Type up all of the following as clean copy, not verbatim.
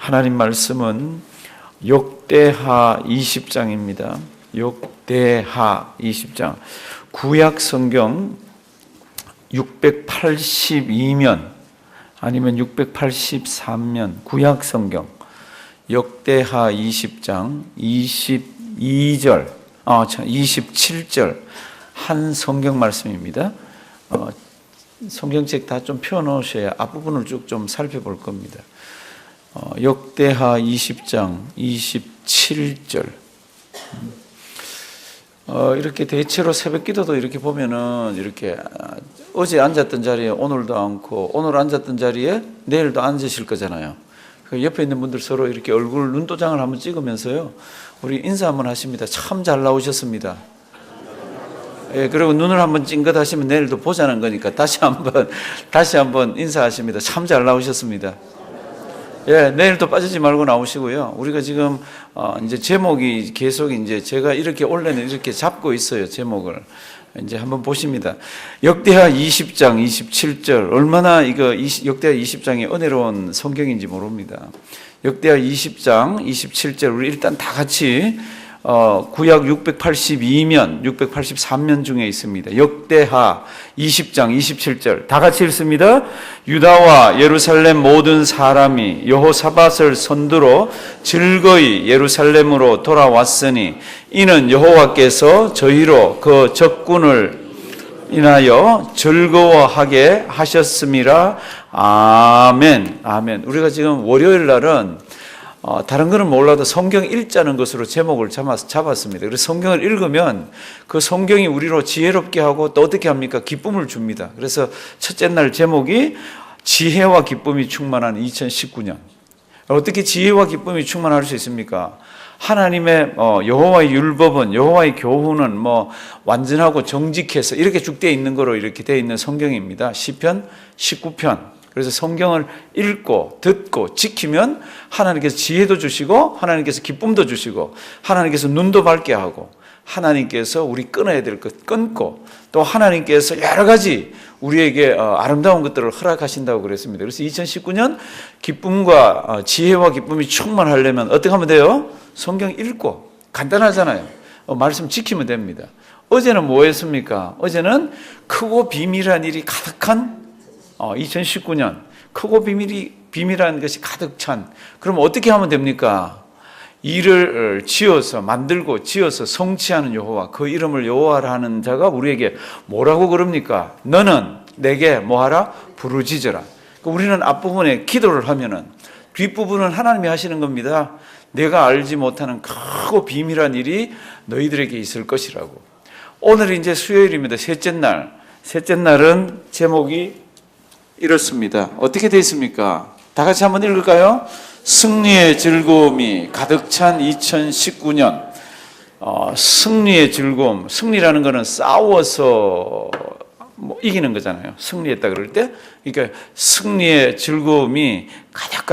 하나님 말씀은 역대하 20장입니다. 역대하 20장. 구약 성경 682면 아니면 683면 구약 성경 역대하 20장 22절 27절 한 성경 말씀입니다. 성경책 다 좀 펴놓으셔야 앞부분을 쭉 좀 살펴볼 겁니다. 역대하 20장 27절. 이렇게 대체로 새벽 기도도 이렇게 보면은 이렇게 어제 앉았던 자리에 오늘도 앉고 오늘 앉았던 자리에 내일도 앉으실 거잖아요. 그 옆에 있는 분들 서로 이렇게 얼굴 눈도장을 한번 찍으면서요, 우리 인사 한번 하십니다. 참 잘 나오셨습니다. 예, 그리고 눈을 한번 찡긋 하시면 내일도 보자는 거니까 다시 한번 인사하십니다. 참 잘 나오셨습니다. 예, 내일도 빠지지 말고 나오시고요. 우리가 지금 이제 제목이 계속 이제 제가 이렇게 원래는 이렇게 잡고 있어요. 제목을 이제 한번 보십니다. 역대하 20장 27절 얼마나 역대하 20장이 은혜로운 성경인지 모릅니다. 역대하 20장 27절 우리 일단 다 같이 구약 682면 683면 중에 있습니다. 역대하 20장 27절 다 같이 읽습니다. 유다와 예루살렘 모든 사람이 여호사밧을 선두로 즐거이 예루살렘으로 돌아왔으니 이는 여호와께서 저희로 그 적군을 인하여 즐거워하게 하셨음이라. 아멘. 아멘. 우리가 지금 월요일 날은 다른 거는 몰라도 성경 읽자는 것으로 제목을 잡았습니다. 그래서 성경을 읽으면 그 성경이 우리로 지혜롭게 하고 또 어떻게 합니까? 기쁨을 줍니다. 그래서 첫째 날 제목이 지혜와 기쁨이 충만한 2019년. 어떻게 지혜와 기쁨이 충만할 수 있습니까? 하나님의 여호와의 율법은, 여호와의 교훈은 완전하고 정직해서 이렇게 쭉 되어 있는 거로 이렇게 되어 있는 성경입니다. 시편 19편. 그래서 성경을 읽고 듣고 지키면 하나님께서 지혜도 주시고 하나님께서 기쁨도 주시고 하나님께서 눈도 밝게 하고 하나님께서 우리 끊어야 될 것 끊고 또 하나님께서 여러 가지 우리에게 아름다운 것들을 허락하신다고 그랬습니다. 그래서 2019년 기쁨과 지혜와 기쁨이 충만하려면 어떻게 하면 돼요? 성경 읽고 간단하잖아요. 말씀 지키면 됩니다. 어제는 뭐 했습니까? 어제는 크고 비밀한 일이 가득한 2019년 크고 비밀한 것이 가득 찬. 그럼 어떻게 하면 됩니까? 일을 만들고 지어서 성취하는 여호와, 그 이름을 여호와라 하는 자가 우리에게 뭐라고 그럽니까? 너는 내게 뭐하라? 부르짖어라. 우리는 앞부분에 기도를 하면은 뒷부분은 하나님이 하시는 겁니다. 내가 알지 못하는 크고 비밀한 일이 너희들에게 있을 것이라고. 오늘이 이제 수요일입니다. 셋째 날은 제목이 이렇습니다. 어떻게 되어 있습니까? 다 같이 한번 읽을까요? 승리의 즐거움이 가득 찬 2019년. 승리의 즐거움. 승리라는 것은 싸워서 이기는 거잖아요. 승리했다 그럴 때. 그러니까 승리의 즐거움이 가득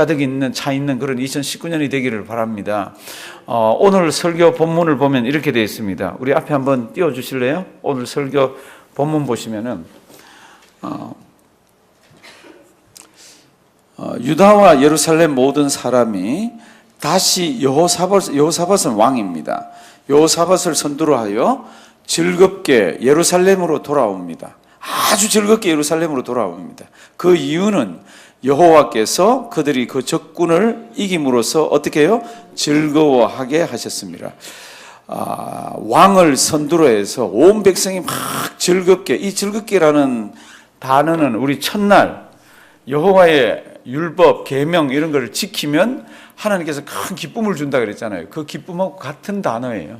차 있는 그런 2019년이 되기를 바랍니다. 오늘 설교 본문을 보면 이렇게 되어 있습니다. 우리 앞에 한번 띄워주실래요? 오늘 설교 본문 보시면은 유다와 예루살렘 모든 사람이 다시 여호사밧은 왕입니다. 여호사밧을 선두로 하여 즐겁게 예루살렘으로 돌아옵니다. 아주 즐겁게 예루살렘으로 돌아옵니다. 그 이유는 여호와께서 그들이 그 적군을 이김으로써 어떻게 해요? 즐거워하게 하셨습니다. 왕을 선두로 해서 온 백성이 막 즐겁게, 이 즐겁게라는 단어는 우리 첫날 여호와의 율법, 계명 이런 걸 지키면 하나님께서 큰 기쁨을 준다 그랬잖아요. 그 기쁨하고 같은 단어예요.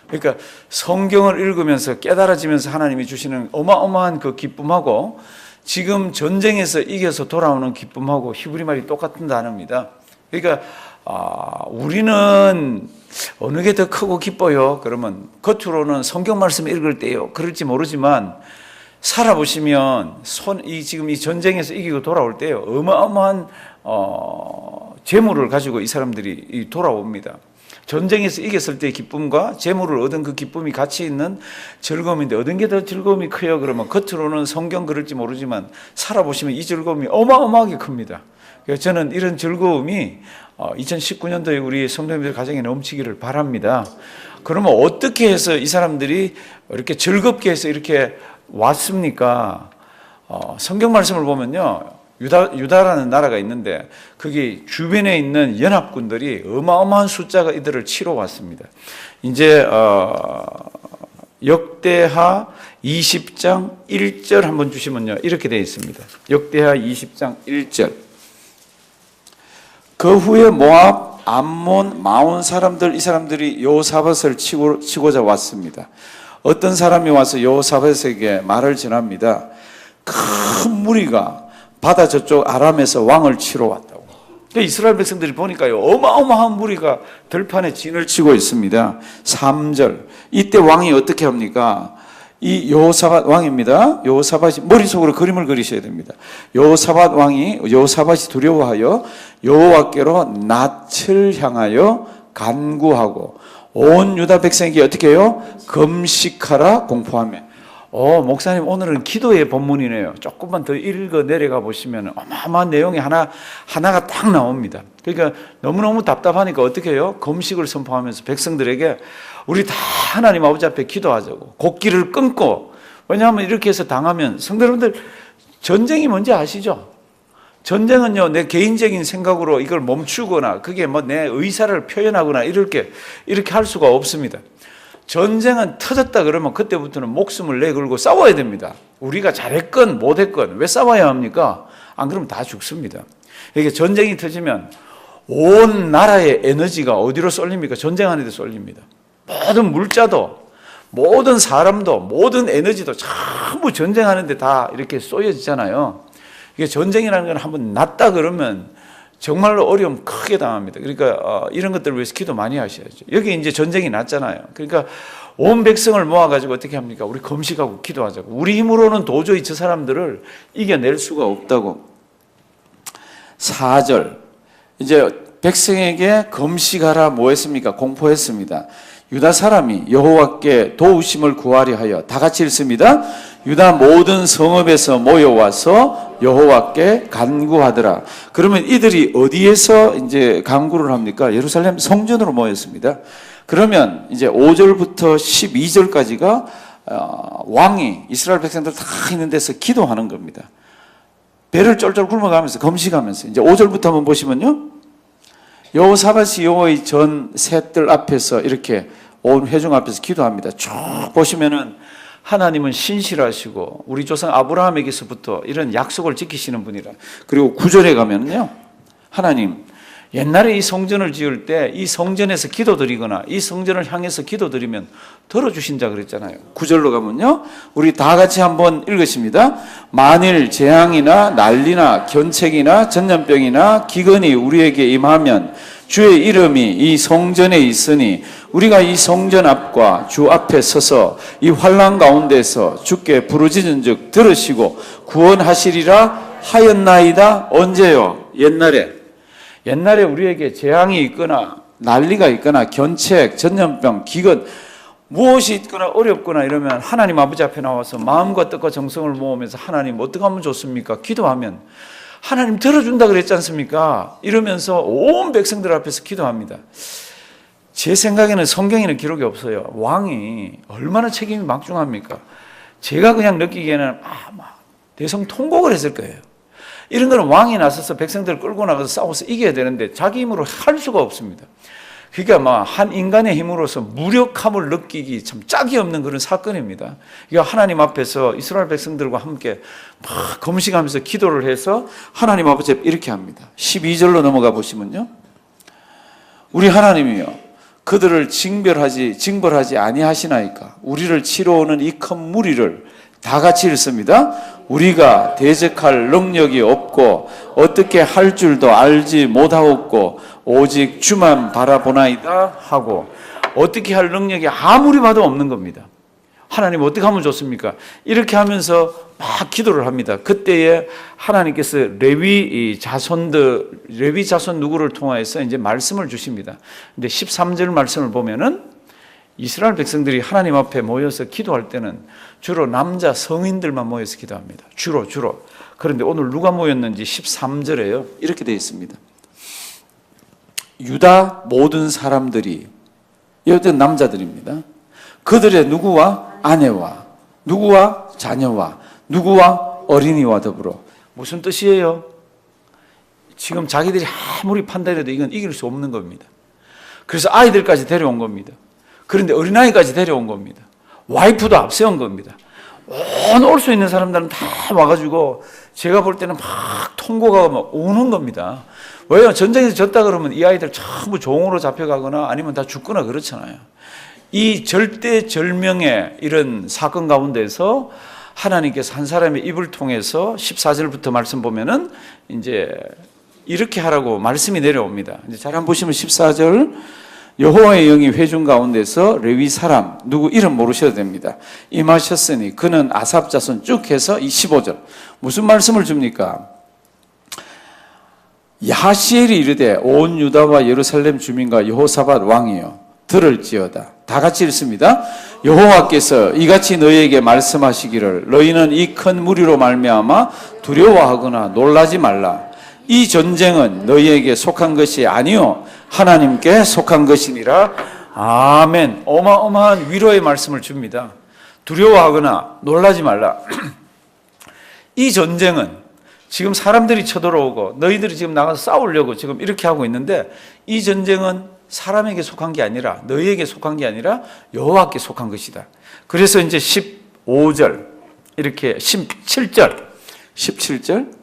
그러니까 성경을 읽으면서 깨달아지면서 하나님이 주시는 어마어마한 그 기쁨하고 지금 전쟁에서 이겨서 돌아오는 기쁨하고 히브리 말이 똑같은 단어입니다. 그러니까 우리는 어느 게 더 크고 기뻐요? 그러면 겉으로는 성경 말씀 읽을 때요. 그럴지 모르지만 살아보시면 지금 이 전쟁에서 이기고 돌아올 때요, 어마어마한 재물을 가지고 이 사람들이 돌아옵니다. 전쟁에서 이겼을 때의 기쁨과 재물을 얻은 그 기쁨이 같이 있는 즐거움인데 얻은 게 더 즐거움이 커요. 그러면 겉으로는 성경 그럴지 모르지만 살아보시면 이 즐거움이 어마어마하게 큽니다. 그래서 저는 이런 즐거움이 2019년도에 우리 성도님들 가정에 넘치기를 바랍니다. 그러면 어떻게 해서 이 사람들이 이렇게 즐겁게 해서 이렇게 왔습니까? 성경 말씀을 보면요, 유다라는 나라가 있는데 거기 주변에 있는 연합군들이 어마어마한 숫자가 이들을 치러 왔습니다. 이제 역대하 20장 1절 한번 주시면요, 이렇게 되어 있습니다. 역대하 20장 1절. 그 후에 모압, 암몬, 마온 사람들, 이 사람들이 여호사밧을 치고자 왔습니다. 어떤 사람이 와서 여호사밧에게 말을 전합니다. 큰 무리가 바다 저쪽 아람에서 왕을 치러 왔다고. 이스라엘 백성들이 보니까요, 어마어마한 무리가 들판에 진을 치고 있습니다. 3절. 이때 왕이 어떻게 합니까? 이 여호사밧 왕입니다. 여호사밧이 머릿속으로 그림을 그리셔야 됩니다. 여호사밧이 두려워하여 여호와께로 낯을 향하여 간구하고 온 유다 백성에게 어떻게 해요? 금식하라 공포하며. 목사님 오늘은 기도의 본문이네요. 조금만 더 읽어 내려가 보시면 어마어마한 내용이 하나가 딱 나옵니다. 그러니까 너무너무 답답하니까 어떻게 해요? 금식을 선포하면서 백성들에게 우리 다 하나님 아버지 앞에 기도하자고, 곡기를 끊고. 왜냐하면 이렇게 해서 당하면, 성도 여러분들, 전쟁이 뭔지 아시죠? 전쟁은요, 내 개인적인 생각으로 이걸 멈추거나 그게 뭐 내 의사를 표현하거나 이렇게 할 수가 없습니다. 전쟁은 터졌다 그러면 그때부터는 목숨을 내걸고 싸워야 됩니다. 우리가 잘했건 못했건 왜 싸워야 합니까? 안 그러면 다 죽습니다. 이게 전쟁이 터지면 온 나라의 에너지가 어디로 쏠립니까? 전쟁 안에도 쏠립니다. 모든 물자도, 모든 사람도, 모든 에너지도 전부 전쟁하는데 다 이렇게 쏘여지잖아요. 이게 전쟁이라는 건 한번 났다 그러면 정말로 어려움 크게 당합니다. 그러니까 이런 것들을 위해서 기도 많이 하셔야죠. 여기 이제 전쟁이 났잖아요. 그러니까 온 백성을 모아가지고 어떻게 합니까? 우리 금식하고 기도하자고. 우리 힘으로는 도저히 저 사람들을 이겨낼 수가 없다고. 4절. 이제 백성에게 금식하라 뭐 했습니까? 공포했습니다. 유다 사람이 여호와께 도우심을 구하려 하여 다 같이 읽습니다. 유다 모든 성읍에서 모여와서 여호와께 간구하더라. 그러면 이들이 어디에서 이제 간구를 합니까? 예루살렘 성전으로 모였습니다. 그러면 이제 5절부터 12절까지가 왕이 이스라엘 백성들 다 있는 데서 기도하는 겁니다. 배를 쫄쫄 굶어가면서 금식하면서 이제 5절부터 한번 보시면요. 여호사밧이 여호와의 전 셋들 앞에서 이렇게 온 회중 앞에서 기도합니다. 쭉 보시면은 하나님은 신실하시고 우리 조상 아브라함에게서부터 이런 약속을 지키시는 분이라. 그리고 9절에 가면요, 하나님 옛날에 이 성전을 지을 때 이 성전에서 기도드리거나 이 성전을 향해서 기도드리면 들어주신다 그랬잖아요. 9절로 가면요, 우리 다 같이 한번 읽으십니다. 만일 재앙이나 난리나 견책이나 전염병이나 기근이 우리에게 임하면 주의 이름이 이 성전에 있으니 우리가 이 성전 앞과 주 앞에 서서 이 환난 가운데서 주께 부르짖은즉 들으시고 구원하시리라 하였나이다. 언제요? 옛날에 우리에게 재앙이 있거나 난리가 있거나 견책, 전염병, 기근 무엇이 있거나 어렵거나 이러면 하나님 아버지 앞에 나와서 마음과 뜻과 정성을 모으면서 하나님 어떻게 하면 좋습니까? 기도하면 하나님 들어준다 그랬지 않습니까? 이러면서 온 백성들 앞에서 기도합니다. 제 생각에는 성경에는 기록이 없어요. 왕이 얼마나 책임이 막중합니까? 제가 그냥 느끼기에는 대성통곡을 했을 거예요. 이런 거는 왕이 나서서 백성들을 끌고 나가서 싸워서 이겨야 되는데 자기 힘으로 할 수가 없습니다. 그러니까 한 인간의 힘으로서 무력함을 느끼기 참 짝이 없는 그런 사건입니다. 그러니까 하나님 앞에서 이스라엘 백성들과 함께 막 금식하면서 기도를 해서 하나님 아버지 이렇게 합니다. 12절로 넘어가 보시면요, 우리 하나님이요 그들을 징벌하지 아니하시나이까. 우리를 치러 오는 이 큰 무리를 다 같이 읽습니다. 우리가 대적할 능력이 없고 어떻게 할 줄도 알지 못하옵고 오직 주만 바라보나이다 하고, 어떻게 할 능력이 아무리 봐도 없는 겁니다. 하나님 어떻게 하면 좋습니까? 이렇게 하면서 막 기도를 합니다. 그때에 하나님께서 레위 자손 누구를 통하여서 이제 말씀을 주십니다. 근데 13절 말씀을 보면은 이스라엘 백성들이 하나님 앞에 모여서 기도할 때는 주로 남자 성인들만 모여서 기도합니다. 주로. 그런데 오늘 누가 모였는지 13절에요. 이렇게 되어 있습니다. 유다 모든 사람들이, 이것은 남자들입니다. 그들의 누구와 아내와 누구와 자녀와 누구와 어린이와 더불어. 무슨 뜻이에요? 지금 자기들이 아무리 판단해도 이건 이길 수 없는 겁니다. 그래서 아이들까지 데려온 겁니다. 그런데 어린아이까지 데려온 겁니다. 와이프도 앞세운 겁니다. 올 수 있는 사람들은 다 와가지고 제가 볼 때는 막 통고가 막 오는 겁니다. 왜요? 전쟁에서 졌다 그러면 이 아이들 전부 종으로 잡혀가거나 아니면 다 죽거나 그렇잖아요. 이 절대절명의 이런 사건 가운데서 하나님께서 한 사람의 입을 통해서 14절부터 말씀 보면은 이제 이렇게 하라고 말씀이 내려옵니다. 이제 잘 한번 보시면 14절, 여호와의 영이 회중 가운데서 레위 사람 누구 이름 모르셔도 됩니다. 임하셨으니 그는 아삽 자손 쭉 해서 이 15절 무슨 말씀을 줍니까? 야하시엘이 이르되 온 유다와 예루살렘 주민과 여호사밧 왕이여 들을지어다. 다 같이 읽습니다. 여호와께서 이같이 너희에게 말씀하시기를 너희는 이 큰 무리로 말미암아 두려워하거나 놀라지 말라. 이 전쟁은 너희에게 속한 것이 아니요 하나님께 속한 것이니라. 아멘. 어마어마한 위로의 말씀을 줍니다. 두려워하거나 놀라지 말라. 이 전쟁은 지금 사람들이 쳐들어오고 너희들이 지금 나가서 싸우려고 지금 이렇게 하고 있는데 이 전쟁은 사람에게 속한 게 아니라 너희에게 속한 게 아니라 여호와께 속한 것이다. 그래서 이제 15절 이렇게 17절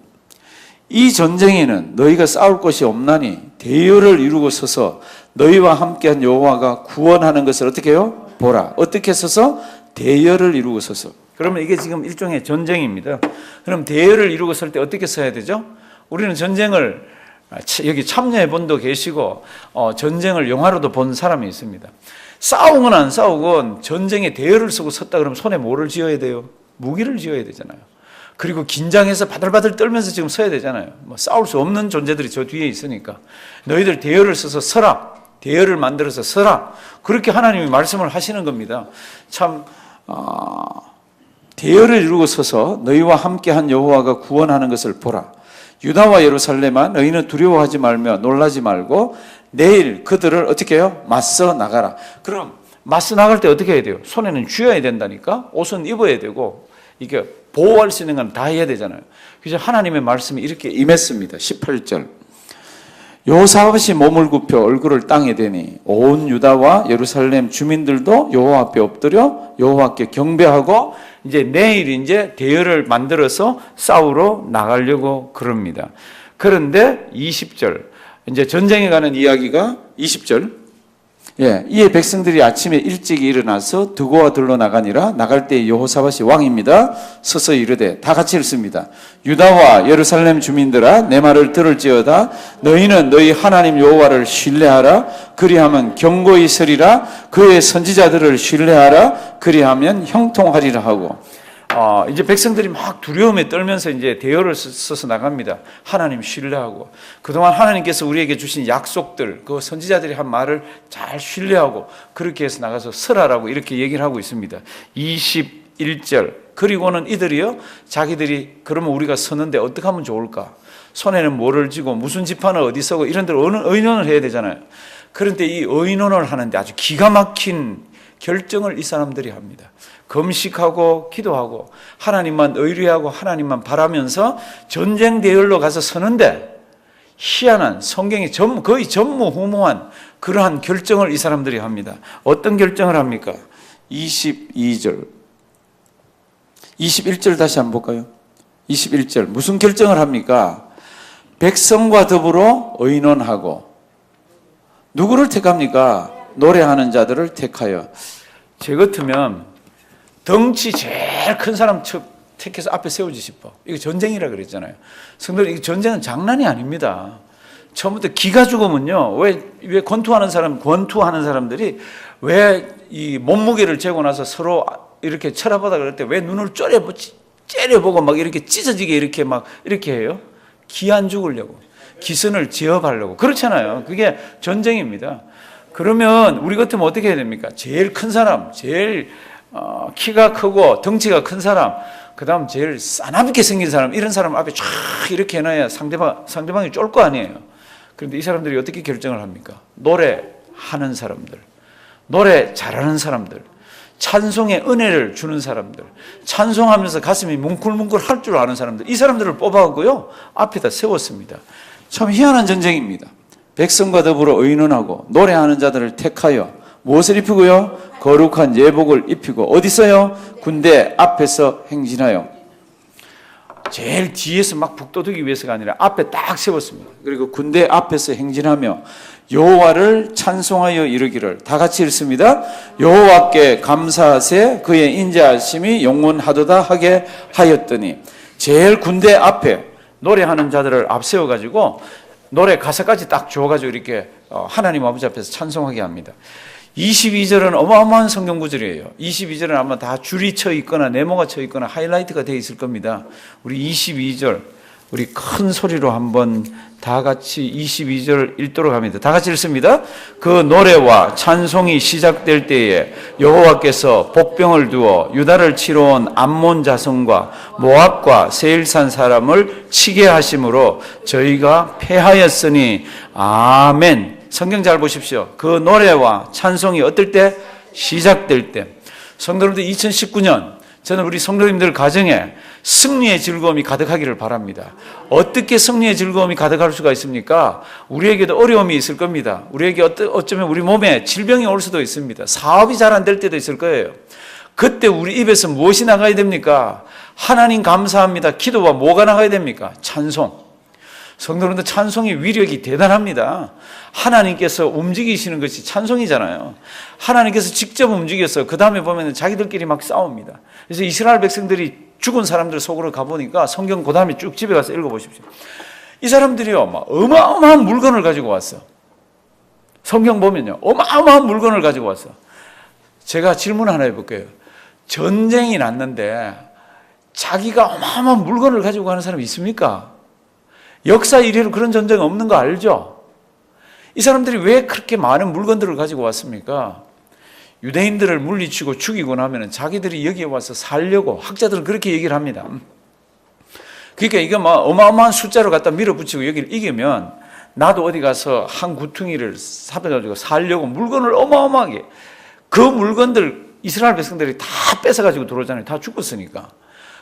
이 전쟁에는 너희가 싸울 것이 없나니 대열을 이루고 서서 너희와 함께한 여호와가 구원하는 것을 어떻게 해요? 보라. 어떻게 서서? 대열을 이루고 서서. 그러면 이게 지금 일종의 전쟁입니다. 그럼 대열을 이루고 설 때 어떻게 서야 되죠? 우리는 전쟁을 여기 참여해 본 도 계시고 전쟁을 영화로도 본 사람이 있습니다. 싸우건 안 싸우건 전쟁에 대열을 쓰고 섰다 그러면 손에 뭐를 쥐어야 돼요? 무기를 쥐어야 되잖아요. 그리고 긴장해서 바들바들 떨면서 지금 서야 되잖아요. 뭐 싸울 수 없는 존재들이 저 뒤에 있으니까 너희들 대열을 써서 서라. 대열을 만들어서 서라. 그렇게 하나님이 말씀을 하시는 겁니다. 참 대열을 이루고 서서 너희와 함께한 여호와가 구원하는 것을 보라. 유다와 예루살렘아 너희는 두려워하지 말며 놀라지 말고 내일 그들을 어떻게 해요? 맞서 나가라. 그럼 맞서 나갈 때 어떻게 해야 돼요? 손에는 쥐어야 된다니까. 옷은 입어야 되고 이게 보호할 수 있는 건 다 해야 되잖아요. 그래서 하나님의 말씀이 이렇게 임했습니다. 18절 여호사밧이 몸을 굽혀 얼굴을 땅에 대니 온 유다와 예루살렘 주민들도 여호와 앞에 엎드려 여호와께 경배하고 이제 내일 이제 대열을 만들어서 싸우러 나가려고 그럽니다. 그런데 20절 이제 전쟁에 가는 이야기가 20절 이에 백성들이 아침에 일찍 일어나서 드고와 들러 나가니라. 나갈 때 여호사밧이 왕입니다. 서서 이르되 다 같이 읽습니다. 유다와 예루살렘 주민들아 내 말을 들을지어다. 너희는 너희 하나님 여호와를 신뢰하라. 그리하면 경고히 서리라. 그의 선지자들을 신뢰하라. 그리하면 형통하리라 하고 이제 백성들이 막 두려움에 떨면서 이제 대열을 써서 나갑니다. 하나님 신뢰하고 그동안 하나님께서 우리에게 주신 약속들, 그 선지자들이 한 말을 잘 신뢰하고 그렇게 해서 나가서 설하라고 이렇게 얘기를 하고 있습니다. 21절 그리고는 이들이요 자기들이 그러면 우리가 서는데 어떻게 하면 좋을까? 손에는 뭐를 쥐고 무슨 지파는 어디 서고 이런 데를 의논을 해야 되잖아요. 그런데 이 의논을 하는데 아주 기가 막힌 결정을 이 사람들이 합니다. 금식하고 기도하고 하나님만 의뢰하고 하나님만 바라면서 전쟁 대열로 가서 서는데 희한한 성경이 거의 전무후무한 그러한 결정을 이 사람들이 합니다. 어떤 결정을 합니까? 22절 21절 다시 한번 볼까요? 21절 무슨 결정을 합니까? 백성과 더불어 의논하고 누구를 택합니까? 노래하는 자들을 택하여. 제 같으면 덩치 제일 큰 사람 택해서 앞에 세우지 싶어. 이거 전쟁이라 그랬잖아요. 성도들, 이 전쟁은 장난이 아닙니다. 처음부터 기가 죽으면요. 왜 권투하는 사람들이 왜 이 몸무게를 재고 나서 서로 이렇게 쳐다보다 그럴 때 왜 눈을 째려보고 막 이렇게 찢어지게 이렇게 막 이렇게 해요? 기 안 죽으려고. 기선을 제압하려고. 그렇잖아요. 그게 전쟁입니다. 그러면 우리 같으면 어떻게 해야 됩니까? 제일 큰 사람, 제일 키가 크고 덩치가 큰 사람, 그 다음 제일 싸납게 생긴 사람, 이런 사람 앞에 쫙 이렇게 해놔야 상대방이 쫄 거 아니에요. 그런데 이 사람들이 어떻게 결정을 합니까? 노래하는 사람들, 노래 잘하는 사람들, 찬송의 은혜를 주는 사람들, 찬송하면서 가슴이 뭉클뭉클 할 줄 아는 사람들, 이 사람들을 뽑아갖고요 앞에다 세웠습니다. 참 희한한 전쟁입니다. 백성과 더불어 의논하고 노래하는 자들을 택하여 무엇을 입히고요? 거룩한 예복을 입히고 어디 있어요? 군대 앞에서 행진하여. 제일 뒤에서 막 북돋우기 위해서가 아니라 앞에 딱 세웠습니다. 그리고 군대 앞에서 행진하며 여호와를 찬송하여 이르기를, 다 같이 읽습니다. 여호와께 감사하세 그의 인자하심이 영원하도다 하게 하였더니. 제일 군대 앞에 노래하는 자들을 앞세워가지고 노래 가사까지 딱 주어가지고 이렇게 하나님 아버지 앞에서 찬송하게 합니다. 22절은 어마어마한 성경 구절이에요. 22절은 아마 다 줄이 쳐 있거나 네모가 쳐 있거나 하이라이트가 되어 있을 겁니다. 우리 22절 우리 큰 소리로 한번 다 같이 22절 읽도록 합니다. 다 같이 읽습니다. 그 노래와 찬송이 시작될 때에 여호와께서 복병을 두어 유다를 치러 온 암몬 자손과 모압과 세일산 사람을 치게 하심으로 저희가 패하였으니 아멘. 성경 잘 보십시오. 그 노래와 찬송이 어떨 때? 시작될 때. 성도님들 2019년 저는 우리 성도님들 가정에 승리의 즐거움이 가득하기를 바랍니다. 어떻게 승리의 즐거움이 가득할 수가 있습니까? 우리에게도 어려움이 있을 겁니다. 우리에게 어쩌면 우리 몸에 질병이 올 수도 있습니다. 사업이 잘 안 될 때도 있을 거예요. 그때 우리 입에서 무엇이 나가야 됩니까? 하나님 감사합니다. 기도와 뭐가 나가야 됩니까? 찬송. 성도님들 찬송의 위력이 대단합니다. 하나님께서 움직이시는 것이 찬송이잖아요. 하나님께서 직접 움직여서 그 다음에 보면 자기들끼리 막 싸웁니다. 그래서 이스라엘 백성들이 죽은 사람들 속으로 가보니까 성경 그 다음에 쭉 집에 가서 읽어보십시오. 이 사람들이요 막 어마어마한 물건을 가지고 왔어. 성경 보면요 어마어마한 물건을 가지고 왔어. 제가 질문 하나 해볼게요. 전쟁이 났는데 자기가 어마어마한 물건을 가지고 가는 사람이 있습니까? 역사 이래로 그런 전쟁 없는 거 알죠? 이 사람들이 왜 그렇게 많은 물건들을 가지고 왔습니까? 유대인들을 물리치고 죽이고 나면 자기들이 여기에 와서 살려고, 학자들은 그렇게 얘기를 합니다. 그러니까 이거 뭐 어마어마한 숫자로 갖다 밀어붙이고 여기를 이기면 나도 어디 가서 한 구퉁이를 삽해가지고 살려고 물건을 어마어마하게, 그 물건들 이스라엘 백성들이 다 뺏어가지고 들어오잖아요. 다 죽었으니까.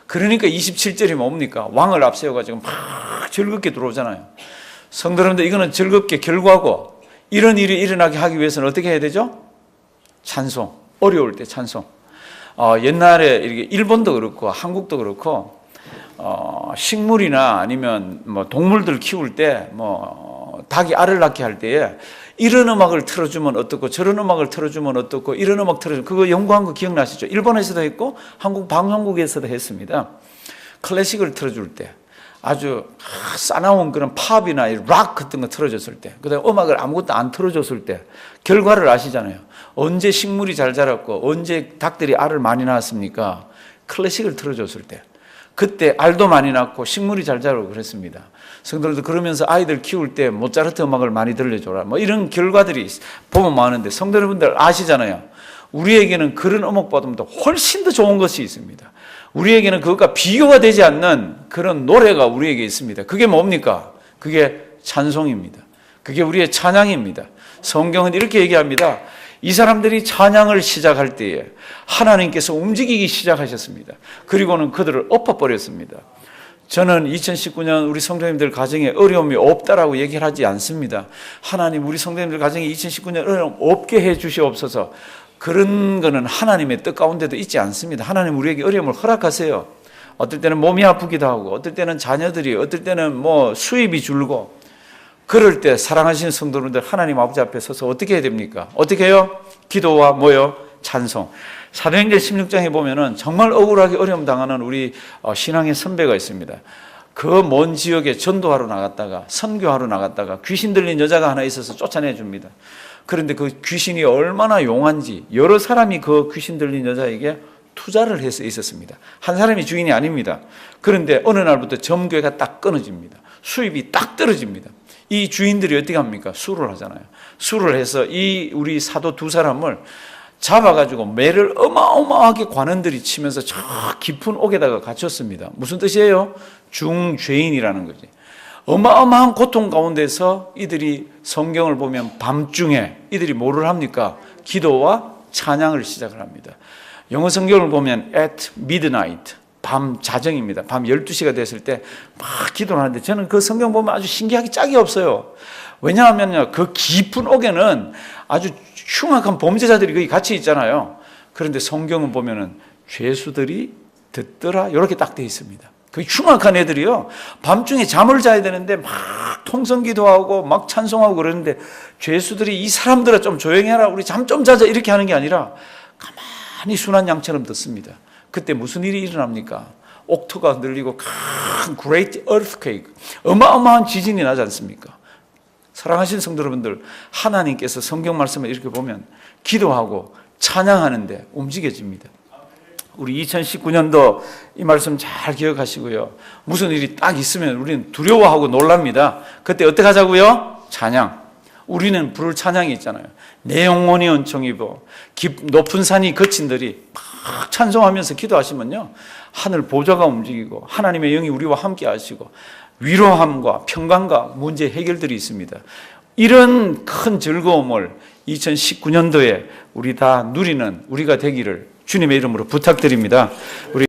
그러니까 27절이 뭡니까? 왕을 앞세워가지고 막 즐겁게 들어오잖아요. 성도님들 이거는 즐겁게 결과고, 이런 일이 일어나게 하기 위해서는 어떻게 해야 되죠? 찬송. 어려울 때 찬송. 옛날에 이렇게 일본도 그렇고 한국도 그렇고 식물이나 아니면 뭐 동물들 키울 때 뭐 닭이 알을 낳게 할 때에 이런 음악을 틀어주면 어떻고 저런 음악을 틀어주면 어떻고 이런 음악 틀어주면, 그거 연구한 거 기억나시죠? 일본에서도 했고 한국 방송국에서도 했습니다. 클래식을 틀어줄 때 아주 싸나운 그런 팝이나 락 같은 거 틀어줬을 때, 그 다음에 음악을 아무것도 안 틀어줬을 때 결과를 아시잖아요. 언제 식물이 잘 자랐고 언제 닭들이 알을 많이 낳았습니까? 클래식을 틀어줬을 때. 그때 알도 많이 낳고 식물이 잘 자라고 그랬습니다. 성도들도 그러면서 아이들 키울 때 모차르트 음악을 많이 들려줘라, 뭐 이런 결과들이 보면 많은데, 성도 여러분들 아시잖아요. 우리에게는 그런 음악보다도 훨씬 더 좋은 것이 있습니다. 우리에게는 그것과 비교가 되지 않는 그런 노래가 우리에게 있습니다. 그게 뭡니까? 그게 찬송입니다. 그게 우리의 찬양입니다. 성경은 이렇게 얘기합니다. 이 사람들이 찬양을 시작할 때에 하나님께서 움직이기 시작하셨습니다. 그리고는 그들을 엎어버렸습니다. 저는 2019년 우리 성도님들 가정에 어려움이 없다라고 얘기를 하지 않습니다. 하나님 우리 성도님들 가정에 2019년 어려움 없게 해 주시옵소서. 그런 거는 하나님의 뜻 가운데도 있지 않습니다. 하나님 우리에게 어려움을 허락하세요. 어떨 때는 몸이 아프기도 하고, 어떨 때는 자녀들이, 어떨 때는 뭐 수입이 줄고, 그럴 때 사랑하시는 성도님들 하나님 아버지 앞에 서서 어떻게 해야 됩니까? 어떻게 해요? 기도와 뭐요? 찬송. 사도행전 16장에 보면은 정말 억울하게 어려움 당하는 우리 신앙의 선배가 있습니다. 그 먼 지역에 전도하러 나갔다가, 선교하러 나갔다가 귀신 들린 여자가 하나 있어서 쫓아내 줍니다. 그런데 그 귀신이 얼마나 용한지 여러 사람이 그 귀신 들린 여자에게 투자를 해서 있었습니다. 한 사람이 주인이 아닙니다. 그런데 어느 날부터 점괘가 딱 끊어집니다. 수입이 딱 떨어집니다. 이 주인들이 어떻게 합니까? 수를 하잖아요. 수를 해서 이 우리 사도 두 사람을 잡아가지고 매를 어마어마하게 관원들이 치면서 저 깊은 옥에다가 갇혔습니다. 무슨 뜻이에요? 중죄인이라는 거지. 어마어마한 고통 가운데서 이들이 성경을 보면 밤중에 이들이 뭐를 합니까? 기도와 찬양을 시작을 합니다. 영어 성경을 보면 at midnight, 밤 자정입니다. 밤 12시가 됐을 때 막 기도를 하는데 저는 그 성경 보면 아주 신기하게 짝이 없어요. 왜냐하면요, 그 깊은 옥에는 아주 흉악한 범죄자들이 거기 같이 있잖아요. 그런데 성경은 보면은 죄수들이 듣더라 이렇게 딱 돼 있습니다. 그 흉악한 애들이요, 밤중에 잠을 자야 되는데 막 통성기도하고 막 찬송하고 그러는데 죄수들이 이 사람들아 좀 조용히 해라, 우리 잠 좀 자자 이렇게 하는 게 아니라 가만히 순한 양처럼 듣습니다. 그때 무슨 일이 일어납니까? 옥토가 흔들리고 큰 great earthquake, 어마어마한 지진이 나지 않습니까? 사랑하신 성도 여러분들, 하나님께서 성경 말씀을 이렇게 보면 기도하고 찬양하는데 움직여집니다. 우리 2019년도 이 말씀 잘 기억하시고요. 무슨 일이 딱 있으면 우리는 두려워하고 놀랍니다. 그때 어떻게 하자고요? 찬양. 우리는 부를 찬양이 있잖아요. 내 영혼이 은총 입어 높은 산이 거친들이 막 찬송하면서 기도하시면요, 하늘 보좌가 움직이고 하나님의 영이 우리와 함께 하시고 위로함과 평강과 문제 해결들이 있습니다. 이런 큰 즐거움을 2019년도에 우리 다 누리는 우리가 되기를 주님의 이름으로 부탁드립니다. 우리